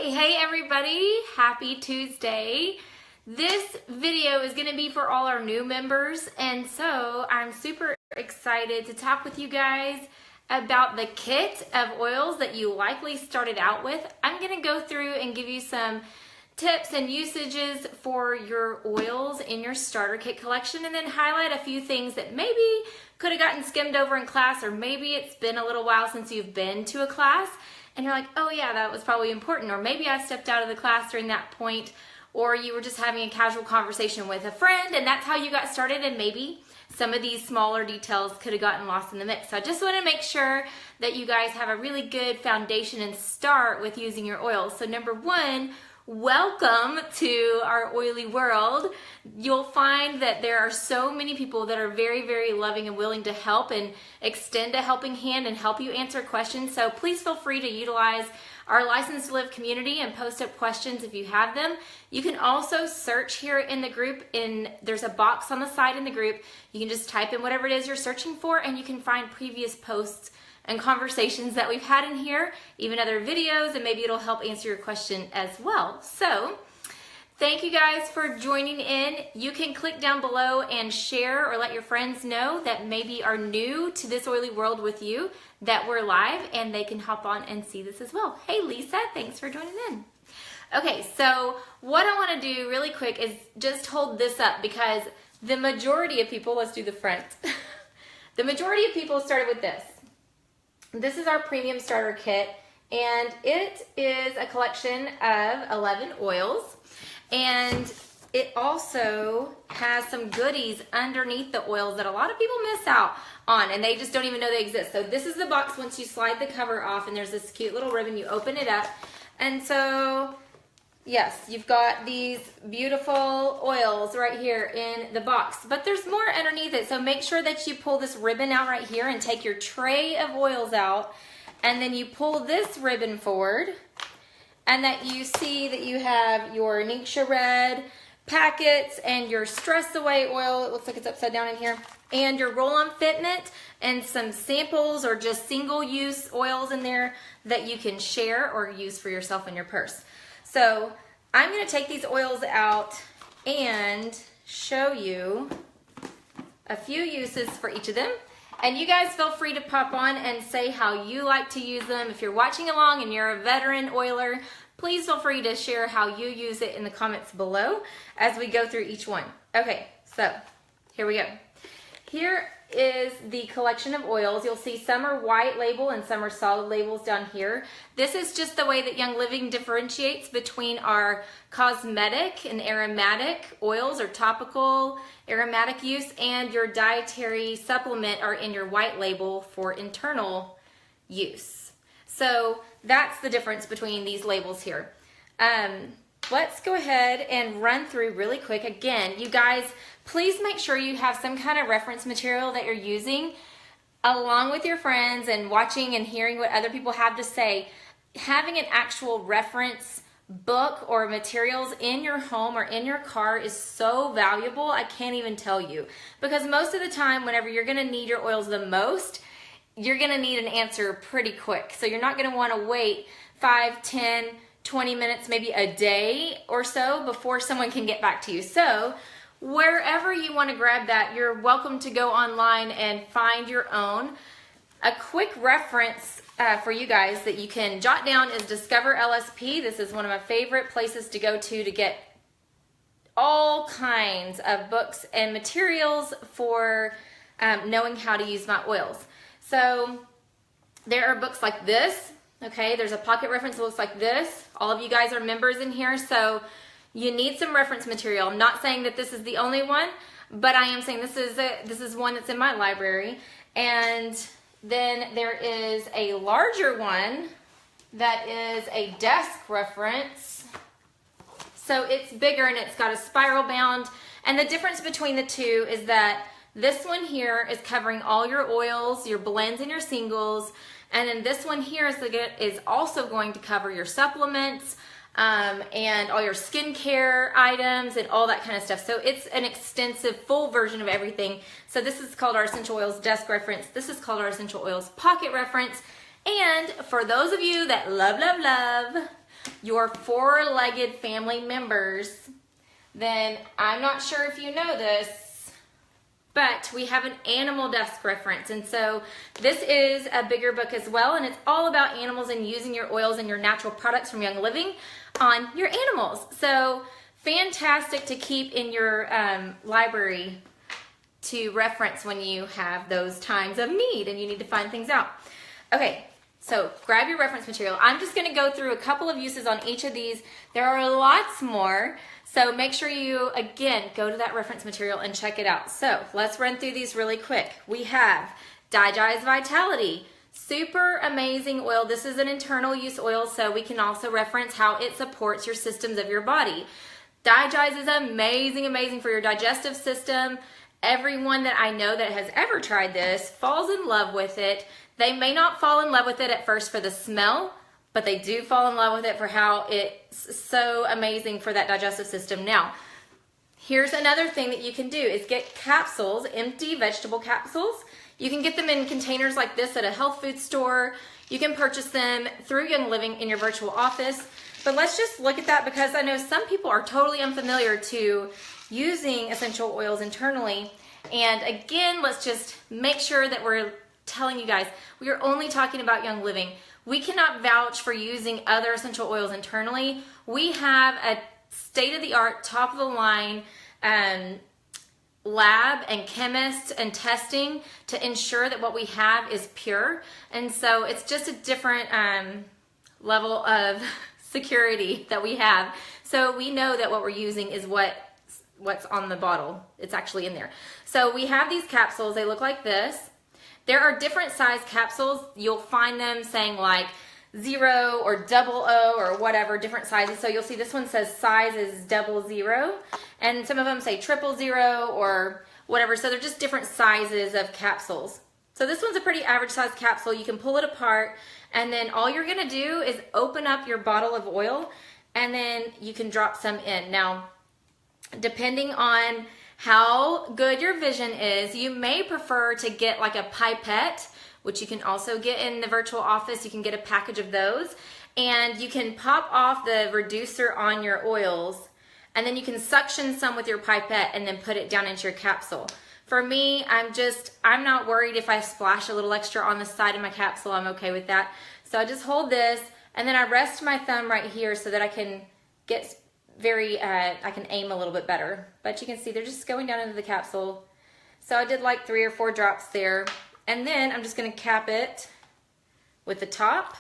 Hey everybody, happy Tuesday. This video is going to be for all our new members, and so I'm super excited to talk with you guys about the kit of oils that you likely started out with. I'm going to go through and give you some tips and usages for your oils in your starter kit collection, and then highlight a few things that maybe could have gotten skimmed over in class, or maybe it's been a little while since you've been to a class and you're like, oh yeah, that was probably important, or maybe I stepped out of the class during that point, or you were just having a casual conversation with a friend and that's how you got started, and maybe some of these smaller details could have gotten lost in the mix. So I just want to make sure that you guys have a really good foundation and start with using your oils. So number one, welcome to our oily world. You'll find that there are so many people that are very, very loving and willing to help and extend a helping hand and help you answer questions. So please feel free to utilize our License to Live community and post up questions if you have them. You can also search here in the group. There's a box on the side in the group. You can just type in whatever it is you're searching for, and you can find previous posts and conversations that we've had in here, even other videos, and maybe it'll help answer your question as well. So thank you guys for joining in. You can click down below and share or let your friends know that maybe are new to this oily world with you, that we're live, and they can hop on and see this as well. Hey Lisa, thanks for joining in. Okay, so what I want to do really quick is just hold this up, because the majority of people, let's do the front. The majority of people started with this. This is our premium starter kit, and it is a collection of 11 oils, and it also has some goodies underneath the oils that a lot of people miss out on, and they just don't even know they exist. So this is the box. Once you slide the cover off, and there's this cute little ribbon, you open it up, and so yes, you've got these beautiful oils right here in the box, but there's more underneath it. So make sure that you pull this ribbon out right here and take your tray of oils out, and then you pull this ribbon forward, and that you see that you have your Ningxia Red packets and your Stress Away oil. It looks like it's upside down in here, and your Roll-On Fitment, and some samples or just single-use oils in there that you can share or use for yourself in your purse. So I'm going to take these oils out and show you a few uses for each of them. And you guys feel free to pop on and say how you like to use them. If you're watching along and you're a veteran oiler, please feel free to share how you use it in the comments below as we go through each one. Okay, so here we go. Here is the collection of oils. You'll see some are white label and some are solid labels down here. This is just the way that Young Living differentiates between our cosmetic and aromatic oils, or topical aromatic use, and your dietary supplement are in your white label for internal use. So that's the difference between these labels here. Let's go ahead and run through really quick. Again, you guys, please make sure you have some kind of reference material that you're using along with your friends, and watching and hearing what other people have to say. Having an actual reference book or materials in your home or in your car is so valuable, I can't even tell you. Because most of the time, whenever you're going to need your oils the most, you're going to need an answer pretty quick. So you're not going to want to wait 5, 10, 20 minutes, maybe a day or so before someone can get back to you. So wherever you want to grab that, you're welcome to go online and find your own. A quick reference for you guys that you can jot down is Discover LSP. This is one of my favorite places to go to get all kinds of books and materials for knowing how to use my oils. So there are books like this. Okay, there's a pocket reference that looks like this. All of you guys are members in here, so you need some reference material. I'm not saying that this is the only one, but I am saying this is one that's in my library. And then there is a larger one that is a desk reference. So it's bigger and it's got a spiral bound. And the difference between the two is that this one here is covering all your oils, your blends, and your singles. And then this one here is also going to cover your supplements and all your skincare items and all that kind of stuff. So it's an extensive, full version of everything. So this is called our Essential Oils Desk Reference. This is called our Essential Oils Pocket Reference. And for those of you that love your four-legged family members, then I'm not sure if you know this, but we have an animal desk reference. And so this is a bigger book as well, and it's all about animals and using your oils and your natural products from Young Living on your animals. So fantastic to keep in your library to reference when you have those times of need and you need to find things out. Okay, so grab your reference material. I'm just going to go through a couple of uses on each of these. There are lots more, so make sure you, again, go to that reference material and check it out. So let's run through these really quick. We have Digize Vitality. Super amazing oil. This is an internal use oil, so we can also reference how it supports your systems of your body. Digize is amazing, amazing for your digestive system. Everyone that I know that has ever tried this falls in love with it. They may not fall in love with it at first for the smell, but they do fall in love with it for how it's so amazing for that digestive system. Now, here's another thing that you can do is get capsules, empty vegetable capsules. You can get them in containers like this at a health food store. You can purchase them through Young Living in your virtual office. But let's just look at that because I know some people are totally unfamiliar to using essential oils internally. And again, let's just make sure that we're telling you guys, we are only talking about Young Living. We cannot vouch for using other essential oils internally. We have a state-of-the-art, top-of-the-line lab and chemists and testing to ensure that what we have is pure. And so it's just a different level of security that we have. So we know that what we're using is what's on the bottle. It's actually in there. So we have these capsules. They look like this. There are different size capsules. You'll find them saying like 0 or 00 or whatever, different sizes. So you'll see this one says size is 00, and some of them say 000 or whatever. So they're just different sizes of capsules. So this one's a pretty average size capsule. You can pull it apart, and then all you're gonna do is open up your bottle of oil, and then you can drop some in. Now, depending on how good your vision is, you may prefer to get like a pipette, which you can also get in the virtual office. You can get a package of those, and you can pop off the reducer on your oils, and then you can suction some with your pipette and then put it down into your capsule. For me, I'm not worried if I splash a little extra on the side of my capsule. I'm okay with that. So I just hold this, and then I rest my thumb right here so that I can get I can aim a little bit better. But you can see they're just going down into the capsule. So I did like 3 or 4 drops there. And then I'm just going to cap it with the top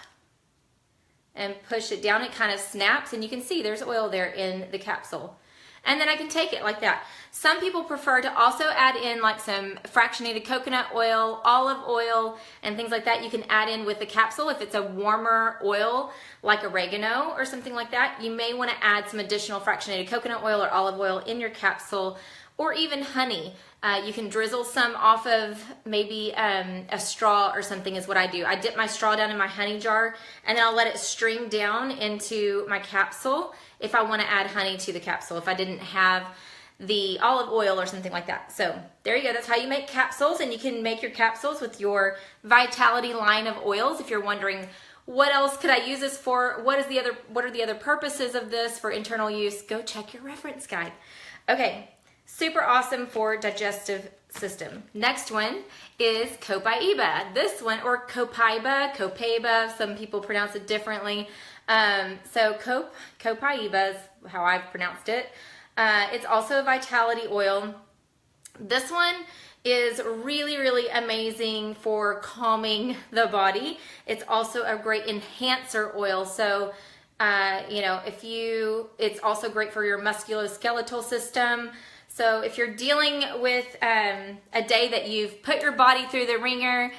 and push it down. It kind of snaps, and you can see there's oil there in the capsule. And then I can take it like that. Some people prefer to also add in like some fractionated coconut oil, olive oil, and things like that. You can add in with the capsule. If it's a warmer oil like oregano or something like that, you may want to add some additional fractionated coconut oil or olive oil in your capsule, or even honey. You can drizzle some off of maybe a straw or something is what I do. I dip my straw down in my honey jar, and then I'll let it stream down into my capsule if I want to add honey to the capsule, if I didn't have the olive oil or something like that. So there you go. That's how you make capsules, and you can make your capsules with your Vitality line of oils. If you're wondering, what else could I use this for? What are the other purposes of this for internal use? Go check your reference guide. Okay. Super awesome for digestive system. Next one is Copaiba. This one, or Copaiba, some people pronounce it differently. So Copaiba is how I've pronounced it. It's also a vitality oil. This one is really, really amazing for calming the body. It's also a great enhancer oil. So, it's also great for your musculoskeletal system. So if you're dealing with a day that you've put your body through the ringer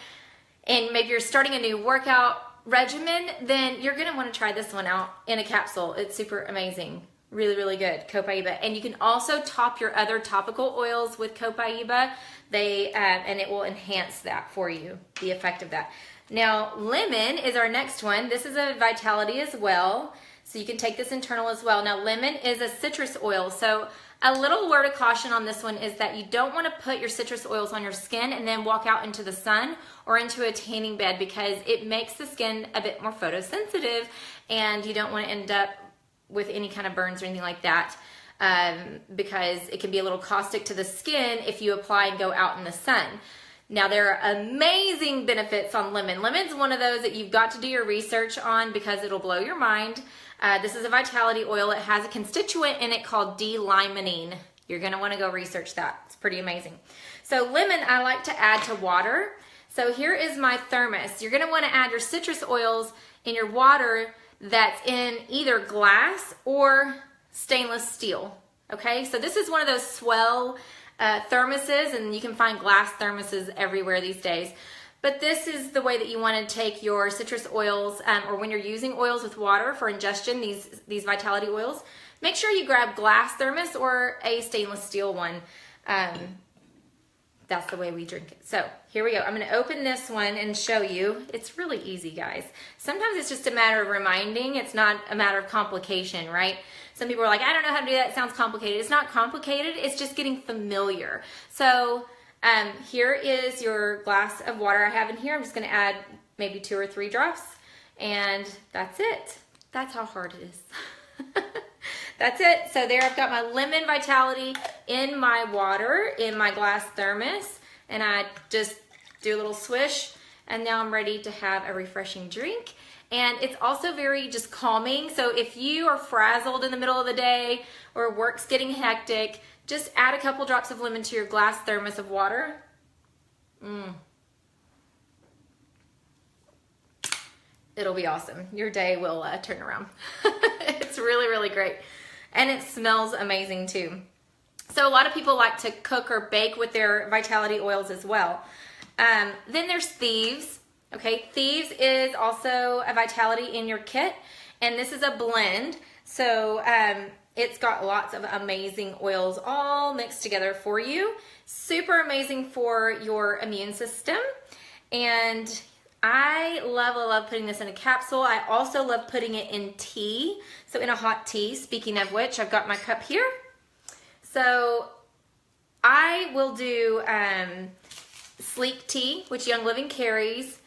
and maybe you're starting a new workout regimen, then you're going to want to try this one out in a capsule. It's super amazing. Really, really good. Copaiba. And you can also top your other topical oils with Copaiba. And it will enhance that for you, the effect of that. Now, lemon is our next one. This is a Vitality as well. So you can take this internal as well. Now, lemon is a citrus oil. So a little word of caution on this one is that you don't want to put your citrus oils on your skin and then walk out into the sun or into a tanning bed, because it makes the skin a bit more photosensitive and you don't want to end up with any kind of burns or anything like that, because it can be a little caustic to the skin if you apply and go out in the sun. Now, there are amazing benefits on lemon. Lemon's one of those that you've got to do your research on because it'll blow your mind. This is a Vitality oil. It has a constituent in it called D-limonene. You're going to want to go research that. It's pretty amazing. So lemon, I like to add to water. So here is my thermos. You're going to want to add your citrus oils in your water that's in either glass or stainless steel. Okay, so this is one of those swell thermoses, and you can find glass thermoses everywhere these days. But this is the way that you want to take your citrus oils, or when you're using oils with water for ingestion, these Vitality oils, make sure you grab glass thermos or a stainless steel one. That's the way we drink it. So here we go. I'm going to open this one and show you. It's really easy, guys. Sometimes it's just a matter of reminding. It's not a matter of complication, right? Some people are like, I don't know how to do that. It sounds complicated. It's not complicated. It's just getting familiar. So here is your glass of water I have in here. I'm just going to add maybe 2 or 3 drops, and that's it. That's how hard it is. That's it. So there, I've got my lemon Vitality in my water, in my glass thermos, and I just do a little swish, and now I'm ready to have a refreshing drink. And it's also very just calming. So if you are frazzled in the middle of the day or work's getting hectic, just add a couple drops of lemon to your glass thermos of water. It'll be awesome. Your day will turn around. It's really, really great. And it smells amazing too. So a lot of people like to cook or bake with their Vitality oils as well. Then there's Thieves. Okay, Thieves is also a Vitality in your kit, and this is a blend. So it's got lots of amazing oils all mixed together for you. Super amazing for your immune system. And I love putting this in a capsule. I also love putting it in tea, so in a hot tea. Speaking of which, I've got my cup here. So I will do Sleek Tea, which Young Living carries.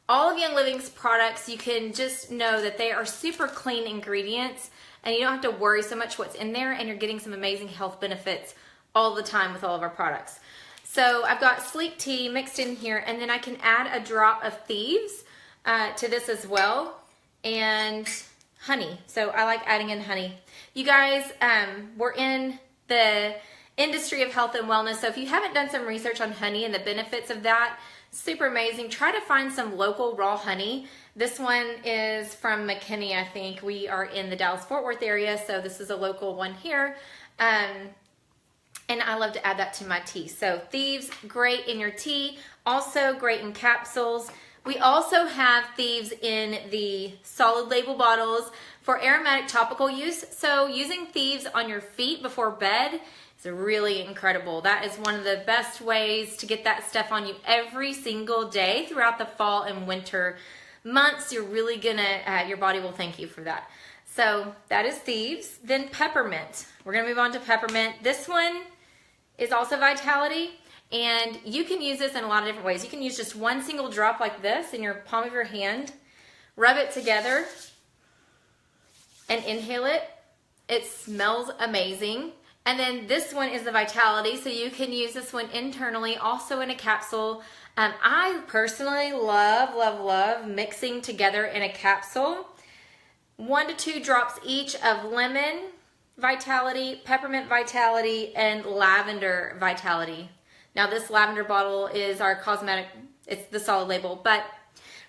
All of Young Living's products, you can just know that they are super clean ingredients, and you don't have to worry so much what's in there, and you're getting some amazing health benefits all the time with all of our products. So I've got Sleek Tea mixed in here, and then I can add a drop of Thieves to this as well, and honey. So I like adding in honey. You guys, we're in the industry of health and wellness, so if you haven't done some research on honey and the benefits of that, super amazing. Try to find some local raw honey. This one is from McKinney, I think. We are in the Dallas-Fort Worth area, so this is a local one here. And I love to add that to my tea. So Thieves, great in your tea. Also great in capsules. We also have Thieves in the solid label bottles for aromatic topical use. So using Thieves on your feet before bed is really incredible. That is one of the best ways to get that stuff on you every single day throughout the fall and winter months. You're really gonna, your body will thank you for that. So that is Thieves. Then peppermint. We're gonna move on to peppermint. This one is also Vitality, and you can use this in a lot of different ways. You can use just one single drop like this in your palm of your hand, rub it together, and inhale it. It smells amazing. And then this one is the Vitality, so you can use this one internally, also in a capsule. I personally love mixing together in a capsule 1 to 2 drops each of lemon Vitality, peppermint Vitality, and lavender Vitality. Now this lavender bottle is our cosmetic, it's the solid label, but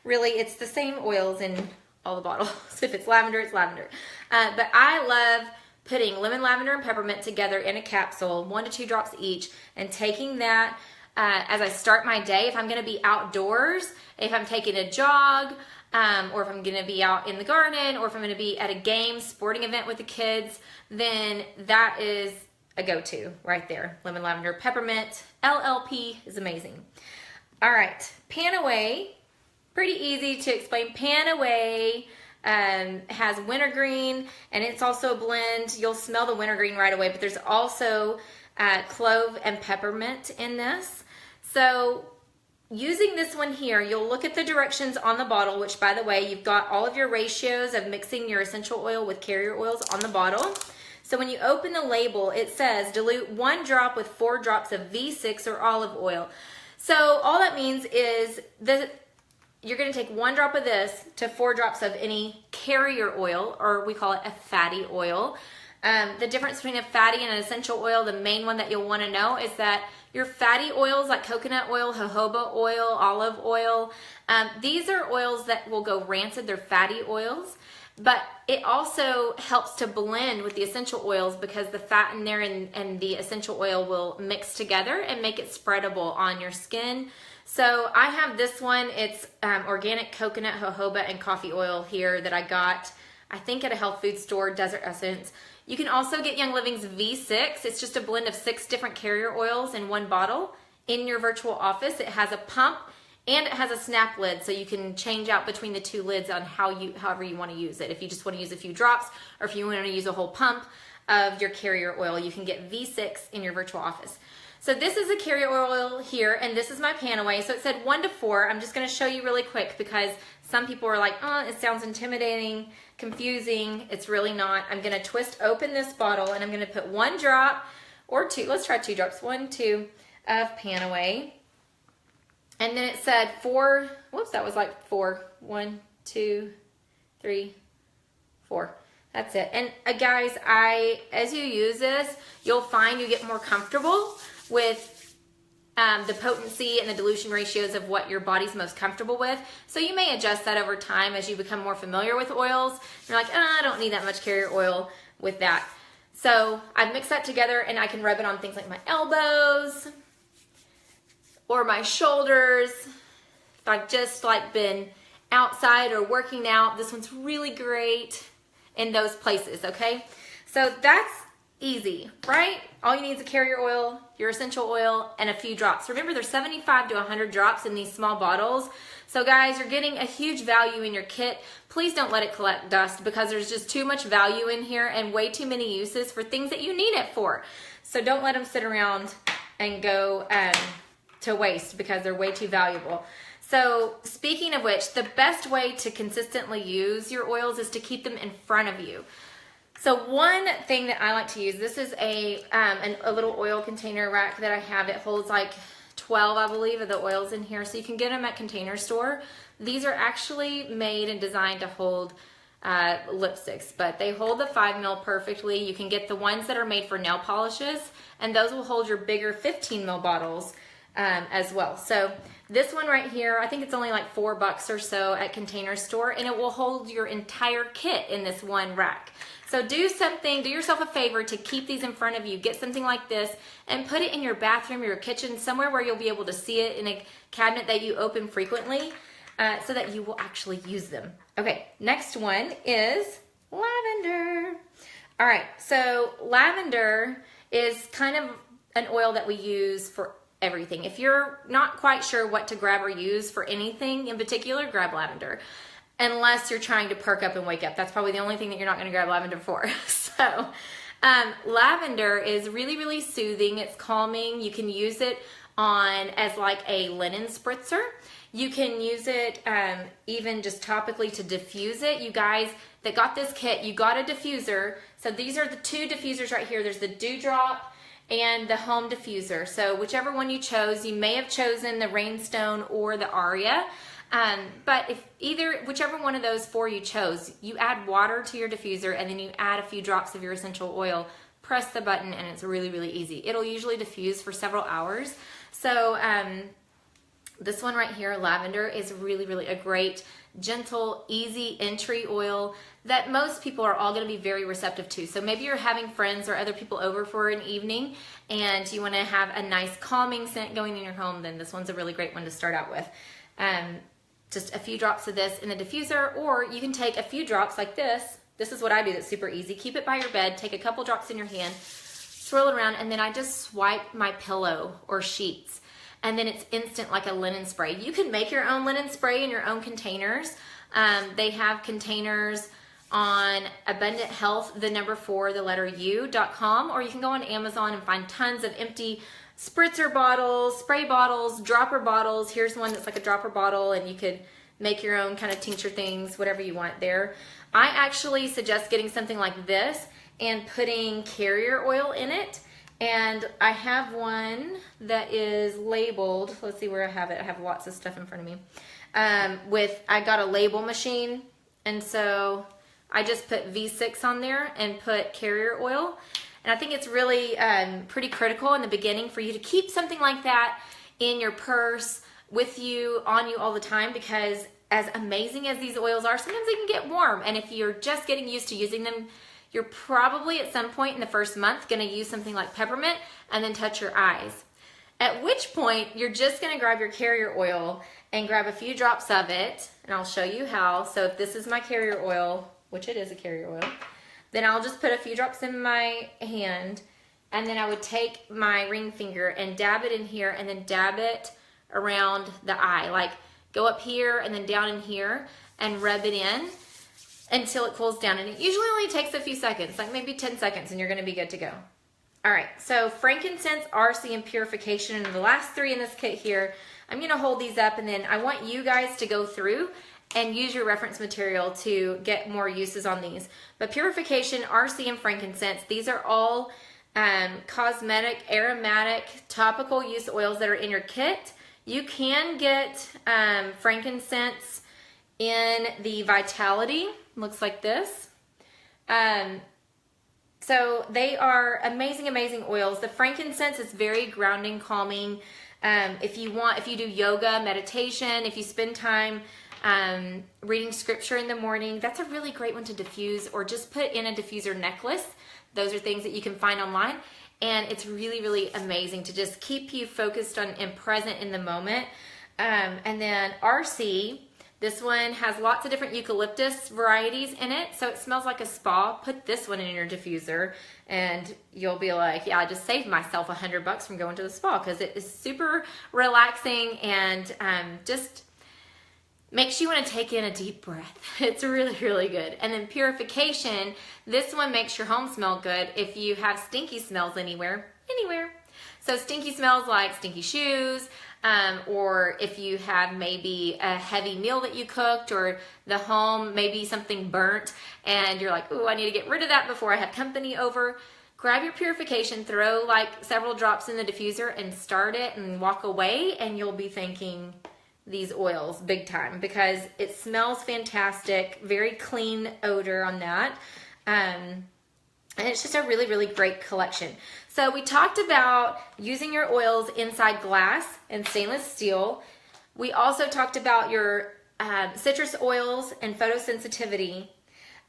really it's the same oils in all the bottles. If it's lavender, it's lavender. But I love putting lemon, lavender, and peppermint together in a capsule, 1 to 2 drops each, and taking that as I start my day. If I'm gonna be outdoors, if I'm taking a jog, or if I'm gonna be out in the garden, or if I'm gonna be at a game, sporting event with the kids, then that is a go-to right there. Lemon, lavender, peppermint, LLP is amazing. All right, Panaway pretty easy to explain. Pan-Away has wintergreen, and it's also a blend. You'll smell the wintergreen right away, but there's also clove and peppermint in this. So using this one here, you'll look at the directions on the bottle, which by the way, you've got all of your ratios of mixing your essential oil with carrier oils on the bottle. So when you open the label, it says dilute 1 drop with 4 drops of V6 or olive oil. So all that means is that you're going to take 1 drop of this to 4 drops of any carrier oil, or we call it a fatty oil. The difference between a fatty and an essential oil, the main one that you'll want to know is that your fatty oils like coconut oil, jojoba oil, olive oil, these are oils that will go rancid. They're fatty oils, but it also helps to blend with the essential oils because the fat in there and the essential oil will mix together and make it spreadable on your skin. So I have this one. It's organic coconut, jojoba, and coffee oil here that I got, I think at a health food store, Desert Essence. You can also get Young Living's V6. It's just a blend of 6 different carrier oils in 1 bottle in your virtual office. It has a pump and it has a snap lid, so you can change out between the 2 lids on however you want to use it. If you just want to use a few drops, or if you want to use a whole pump of your carrier oil, you can get V6 in your virtual office. So this is a carrier oil here, and this is my Pan-Away. So it said 1 to 4. I'm just going to show you really quick because some people are like, oh, it sounds intimidating, confusing. It's really not. I'm going to twist open this bottle, and I'm going to put 1 drop or 2. Let's try 2 drops. 1, 2 of Pan-Away. And then it said 4. Whoops, that was like 4. 1, 2, 3, 4. That's it. And guys, as you use this, you'll find you get more comfortable with the potency and the dilution ratios of what your body's most comfortable with. So you may adjust that over time as you become more familiar with oils. You're like, oh, I don't need that much carrier oil with that. So I've mixed that together, and I can rub it on things like my elbows or my shoulders. If I've just like been outside or working out, this one's really great in those places, okay? So that's easy, right? All you need is a carrier oil, your essential oil, and a few drops. Remember, there's 75 to 100 drops in these small bottles. So guys, you're getting a huge value in your kit. Please don't let it collect dust because there's just too much value in here and way too many uses for things that you need it for. So don't let them sit around and go to waste because they're way too valuable. So speaking of which, the best way to consistently use your oils is to keep them in front of you. So one thing that I like to use, this is a little oil container rack that I have. It holds like 12, I believe, of the oils in here. So you can get them at Container Store. These are actually made and designed to hold lipsticks, but they hold the 5 ml perfectly. You can get the ones that are made for nail polishes, and those will hold your bigger 15 ml bottles as well. So this one right here, I think it's only like $4 or so at Container Store, and it will hold your entire kit in this one rack. So do yourself a favor to keep these in front of you. Get something like this and put it in your bathroom or your kitchen, somewhere where you'll be able to see it in a cabinet that you open frequently so that you will actually use them. Okay, next one is lavender. All right, so lavender is kind of an oil that we use for everything. If you're not quite sure what to grab or use for anything in particular, grab lavender. Unless you're trying to perk up and wake up. That's probably the only thing that you're not going to grab lavender for. So lavender is really, really soothing. It's calming. You can use it as like a linen spritzer. You can use it even just topically to diffuse it. You guys that got this kit, you got a diffuser. So these are the 2 diffusers right here. There's the Dewdrop and the Home Diffuser. So whichever one you chose, you may have chosen the Rainstone or the Aria. But whichever one of those 4 you chose, you add water to your diffuser and then you add a few drops of your essential oil, press the button, and it's really, really easy. It'll usually diffuse for several hours. So this one right here, lavender, is really, really a great, gentle, easy entry oil that most people are all going to be very receptive to. So maybe you're having friends or other people over for an evening and you want to have a nice calming scent going in your home, then this one's a really great one to start out with. Just a few drops of this in the diffuser, or you can take a few drops like this. This is what I do that's super easy. Keep it by your bed, take a couple drops in your hand, swirl it around, and then I just swipe my pillow or sheets. and then it's instant like a linen spray. You can make your own linen spray in your own containers. They have containers on Abundant Health, the number 4, the letter U.com, or you can go on Amazon and find tons of empty spritzer bottles, spray bottles, dropper bottles. Here's one that's like a dropper bottle, and you could make your own kind of tincture things, whatever you want there. I actually suggest getting something like this and putting carrier oil in it. And I have one that is labeled, let's see where I have it. I have lots of stuff in front of me. I got a label machine, and so I just put V6 on there and put carrier oil. And I think it's really pretty critical in the beginning for you to keep something like that in your purse with you, on you all the time, because as amazing as these oils are, sometimes they can get warm. And if you're just getting used to using them, you're probably at some point in the first month going to use something like peppermint and then touch your eyes. At which point, you're just going to grab your carrier oil and grab a few drops of it, and I'll show you how. So if this is my carrier oil, which it is a carrier oil, then I'll just put a few drops in my hand, and then I would take my ring finger and dab it in here, and then dab it around the eye. Like go up here and then down in here and rub it in until it cools down. And it usually only takes a few seconds, like maybe 10 seconds, and you're gonna be good to go. All right, so frankincense, RC, and purification, and the last 3 in this kit here, I'm gonna hold these up, and then I want you guys to go through and use your reference material to get more uses on these. But purification, RC, and frankincense, these are all cosmetic, aromatic, topical use oils that are in your kit. You can get frankincense in the Vitality, looks like this. So they are amazing, amazing oils. The frankincense is very grounding, calming. If you do yoga, meditation, if you spend time reading scripture in the morning, that's a really great one to diffuse, or just put in a diffuser necklace. Those are things that you can find online. And it's really, really amazing to just keep you focused on and present in the moment. And then RC, this one has lots of different eucalyptus varieties in it, so it smells like a spa. Put this one in your diffuser, and you'll be like, yeah, I just saved myself $100 from going to the spa, because it is super relaxing and just makes you want to take in a deep breath. It's really, really good. And then purification, this one makes your home smell good if you have stinky smells anywhere. So stinky smells like stinky shoes, or if you have maybe a heavy meal that you cooked, or the home, maybe something burnt, and you're like, ooh, I need to get rid of that before I have company over. Grab your purification, throw like several drops in the diffuser and start it and walk away, and you'll be thanking these oils big time, because it smells fantastic, very clean odor on that. And it's just a really, really great collection. So we talked about using your oils inside glass and stainless steel. We also talked about your citrus oils and photosensitivity.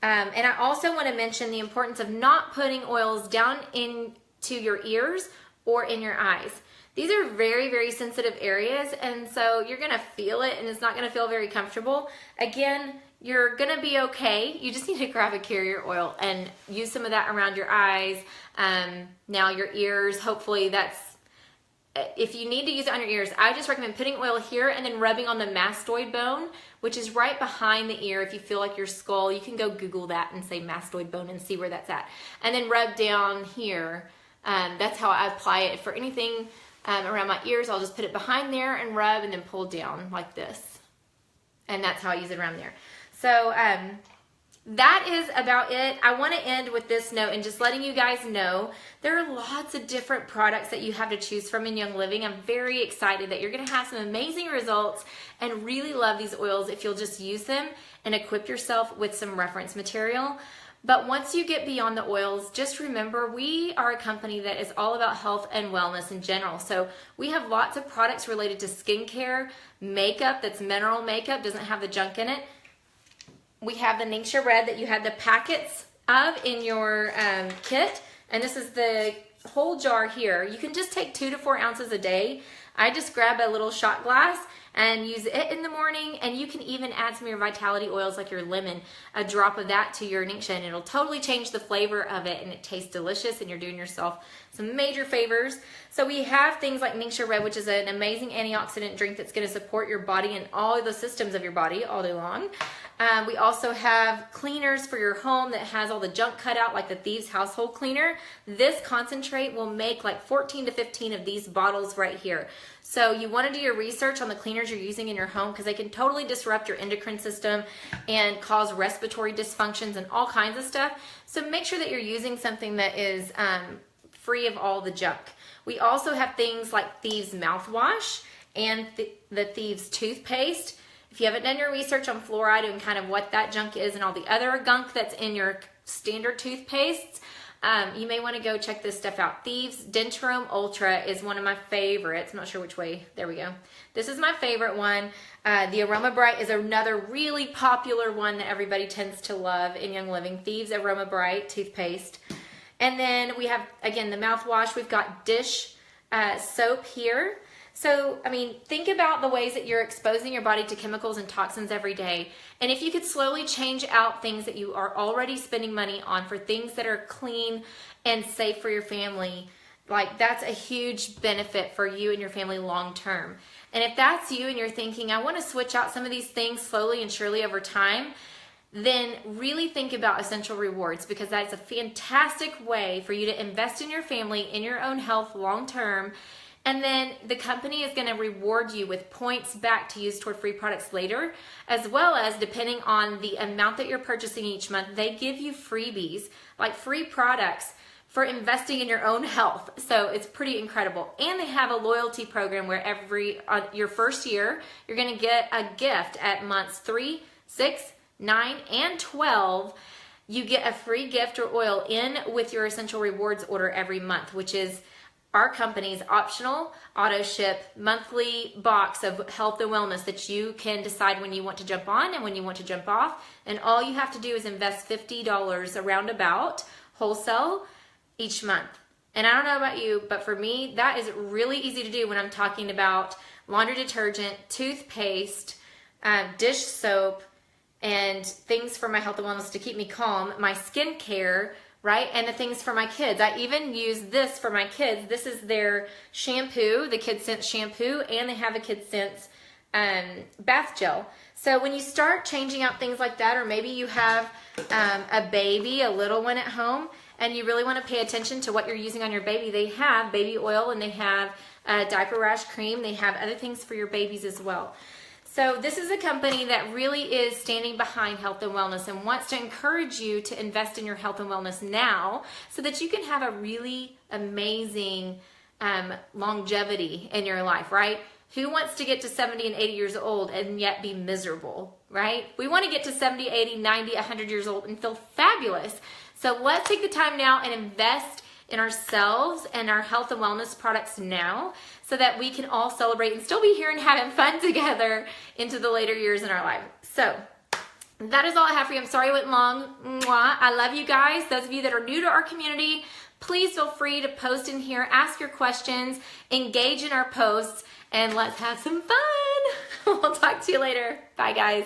And I also want to mention the importance of not putting oils down into your ears or in your eyes. These are very, very sensitive areas, and so you're going to feel it, and it's not going to feel very comfortable. Again, you're going to be okay. You just need to grab a carrier oil and use some of that around your eyes. Now your ears, hopefully that's, if you need to use it on your ears, I just recommend putting oil here and then rubbing on the mastoid bone, which is right behind the ear. If you feel like your skull, you can go Google that and say mastoid bone and see where that's at. And then rub down here. That's how I apply it. For anything around my ears, I'll just put it behind there and rub and then pull down like this. And that's how I use it around there. So that is about it. I want to end with this note and just letting you guys know there are lots of different products that you have to choose from in Young Living. I'm very excited that you're going to have some amazing results and really love these oils if you'll just use them and equip yourself with some reference material. But once you get beyond the oils, just remember we are a company that is all about health and wellness in general. So we have lots of products related to skincare, makeup that's mineral makeup, doesn't have the junk in it. We have the Ningxia Red that you had the packets of in your kit. And this is the whole jar here. You can just take 2 to 4 ounces a day. I just grab a little shot glass and use it in the morning, and you can even add some of your Vitality oils like your lemon, a drop of that to your Ningxia, and it'll totally change the flavor of it, and it tastes delicious, and you're doing yourself some major favors. So we have things like Ningxia Red, which is an amazing antioxidant drink that's going to support your body and all the systems of your body all day long. We also have cleaners for your home that has all the junk cut out, like the Thieves Household Cleaner. This concentrate will make like 14 to 15 of these bottles right here. So you want to do your research on the cleaners you're using in your home, because they can totally disrupt your endocrine system and cause respiratory dysfunctions and all kinds of stuff. So make sure that you're using something that is free of all the junk. We also have things like Thieves mouthwash and the Thieves toothpaste. If you haven't done your research on fluoride and kind of what that junk is and all the other gunk that's in your standard toothpastes, you may want to go check this stuff out. Thieves Dentarome Ultra is one of my favorites. I'm not sure which way. There we go. This is my favorite one. The Aroma Bright is another really popular one that everybody tends to love in Young Living. Thieves Aroma Bright toothpaste. And then we have, again, the mouthwash. We've got dish soap here. So, I mean, think about the ways that you're exposing your body to chemicals and toxins every day. And if you could slowly change out things that you are already spending money on for things that are clean and safe for your family, like that's a huge benefit for you and your family long term. And if that's you and you're thinking, I want to switch out some of these things slowly and surely over time, then really think about Essential Rewards, because that's a fantastic way for you to invest in your family, in your own health long term. And then the company is going to reward you with points back to use toward free products later, as well as, depending on the amount that you're purchasing each month, they give you freebies, like free products for investing in your own health. So it's pretty incredible. And they have a loyalty program where your first year, you're going to get a gift at months 3, 6, 9, and 12. You get a free gift or oil in with your Essential Rewards order every month, which is our company's optional auto ship monthly box of health and wellness that you can decide when you want to jump on and when you want to jump off. And all you have to do is invest $50 around about wholesale each month. And I don't know about you, but for me, that is really easy to do when I'm talking about laundry detergent, toothpaste, dish soap, and things for my health and wellness to keep me calm, my skincare, right? And the things for my kids. I even use this for my kids. This is their shampoo, the Kids Sense shampoo, and they have a Kids Sense bath gel. So when you start changing out things like that, or maybe you have a baby, a little one at home, and you really want to pay attention to what you're using on your baby, they have baby oil and they have diaper rash cream. They have other things for your babies as well. So this is a company that really is standing behind health and wellness and wants to encourage you to invest in your health and wellness now so that you can have a really amazing longevity in your life, right? Who wants to get to 70 and 80 years old and yet be miserable, right? We want to get to 70, 80, 90, 100 years old and feel fabulous. So let's take the time now and invest in ourselves and our health and wellness products now so that we can all celebrate and still be here and having fun together into the later years in our life. So that is all I have for you. I'm sorry it went long. Mwah. I love you guys. Those of you that are new to our community, please feel free to post in here, ask your questions, engage in our posts, and let's have some fun. We'll talk to you later. Bye, guys.